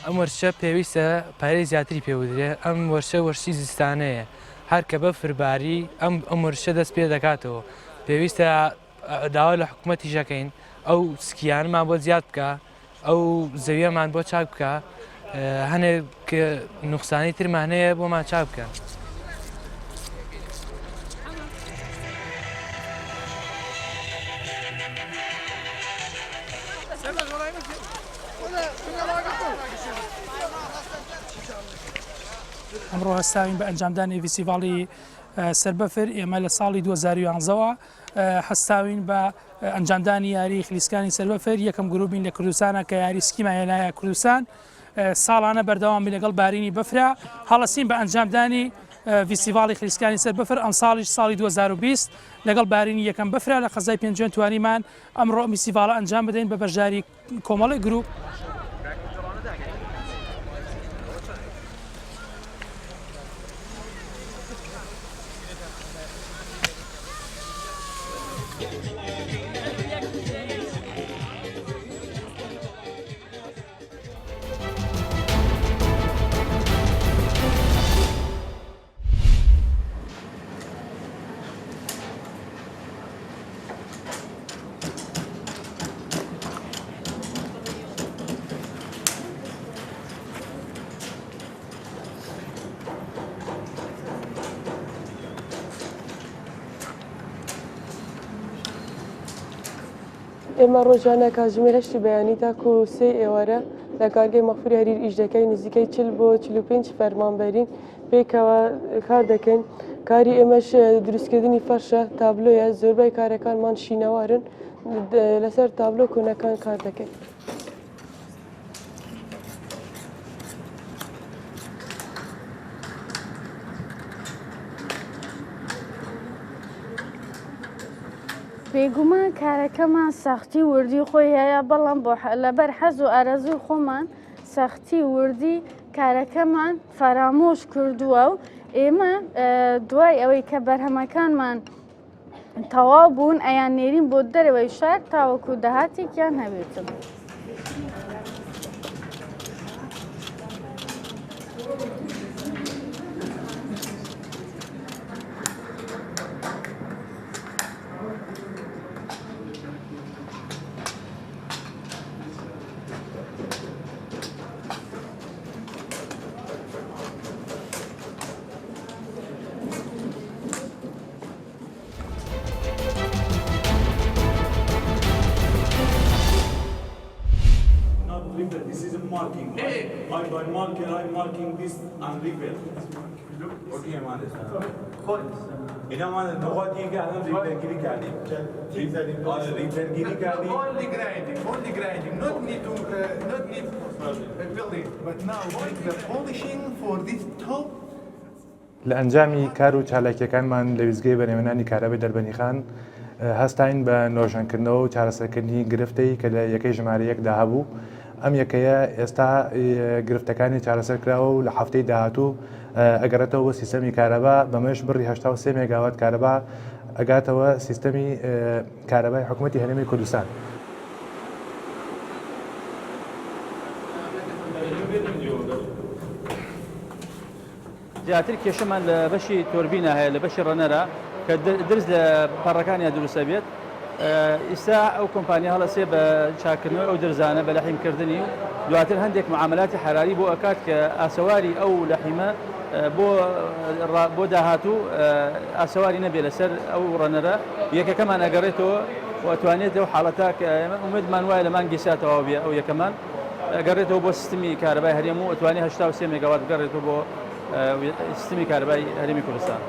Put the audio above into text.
ئەم وەرشە پێویستە پارەی زیاتری پێودرێ ئەم وەرشە وەرشی زستانەیە هەر کە بەفرباری ئەم وەرشە دەست پێ دەکاتەوە پێویستە داوا لە حکوومەتی ژەکەین ئەو سکیانمان بۆ زیاد بکە ئەو زەویەمان بۆ چاک بکە هەنێک نوقسانی ترمان هەیە بۆمان چاک بکەن. ئەمڕۆ هەستاوین بە ئەنجامدانی فیستیڤاڵی سەربەفر ئێمە لە ساڵی 2011ەوە هەستاوین بە ئەنجامدانی یاری خلیسکانی سەربەفر یەکەم گروپین لە کوردستانە کە یاری سکیمایەلایە کوردستان ساڵانە بەردەوامی لەگەڵ بارینی بەفرا هەڵەسین بە ئەنجامدانی فیستیڤاڵی خلیسکانی سەربەفر ئەم ساڵیش ساڵی 2020 لەگەڵ بارینی یەکەم بەفرا لە خەزای پێنجێن توانیمان ئەمڕۆ فیستیڤاڵە ئەنجام بدەین بە بەشداری کۆمەڵی گروپ. ئێمە ڕۆژانە کاتژمێر 8 بەیانی تاکو و 3 ئێوارە لە کارگەی مەخفوری هەریر ئیش دەکەین نزیکەی 40 بۆ 45 فەرمانبەرین پێکەوە کار دەکەین. کاری ئێمەش دروستکردنی فەرشە تابلۆیە زۆربەی کارەکانمان شینەوارن لەسەر تابلۆ کۆنەکان کار دەکەین. بێگومان کارەکەمان سەختی وردی خۆی هەیە بەڵام لەبەر حەز و ئارەزوی خۆمان سەختی وردی کارەکەمان فەرامۆش کردووە و ئێمە دوای ئەوەی کە بەرهەمەکانمان تەواو بوون ئەیان نێرین بۆ دەرەوەی شار تاوەکو داهاتێکیان هەبێتن. This is a marking. I by marker, I'm marking this and repair. Okay, man. إذا ما نقاطي قاعد نريد نجري كذي. Only grinding. Not need building. But now the polishing for this top. لە ئەنجامی کار و چالاکیەکانمان لە ویزگەی بەنێوێنانی کارەبەی دەربەنی خان هەستاین بە نۆژەنکردنەوە و چارەسەرکردنی گرفتەی کە لە یەکەی ژمارە 1 داهبوو. ئەم یەکەیە ئێستا گرفتەکانی چارەسەر کراوە و لە هەفتەی داهاتوو ئەگەڕێتەوە سیستەمی کارەبا بەمەش بڕی 83 مێگاوات کارەبا ئەگاتەوە سیستەمی کارەبای حکوومەتی هەرێمی کوردستان. زیاتر کێشەمان لە بەشی تۆربینە هەیە لە بەشی ڕەنەرە کە درز لە پەڕەکانیان دروستە بێت. ئێستا ئەو کۆمپانیا هەڵەسێ بە چاکردنەوەی ئەو درزانە بە لەحیمکردنی و دواتر هەندێک معاملاتی حراری بۆ ئەکات کە ئاسەواری ئەو لەحیمە بۆ داهاتوو ئاسەواری نەبێت لەسەر ئەو ڕەنەرە یەکەکەمان ئەگەڕێتەوە وەتوانێت ئەو حاڵەتە ئومێدمان وایە لە مانگی ساتەوە بێ ئەو یەکەمان ئەگەڕێتەوە بۆ سیستمی کارەبای هەرێم و ئەتوانێت 83 مێگاوات بگەڕێتەوە بۆ سیستمی کارەبای هەرێمی کوردستان.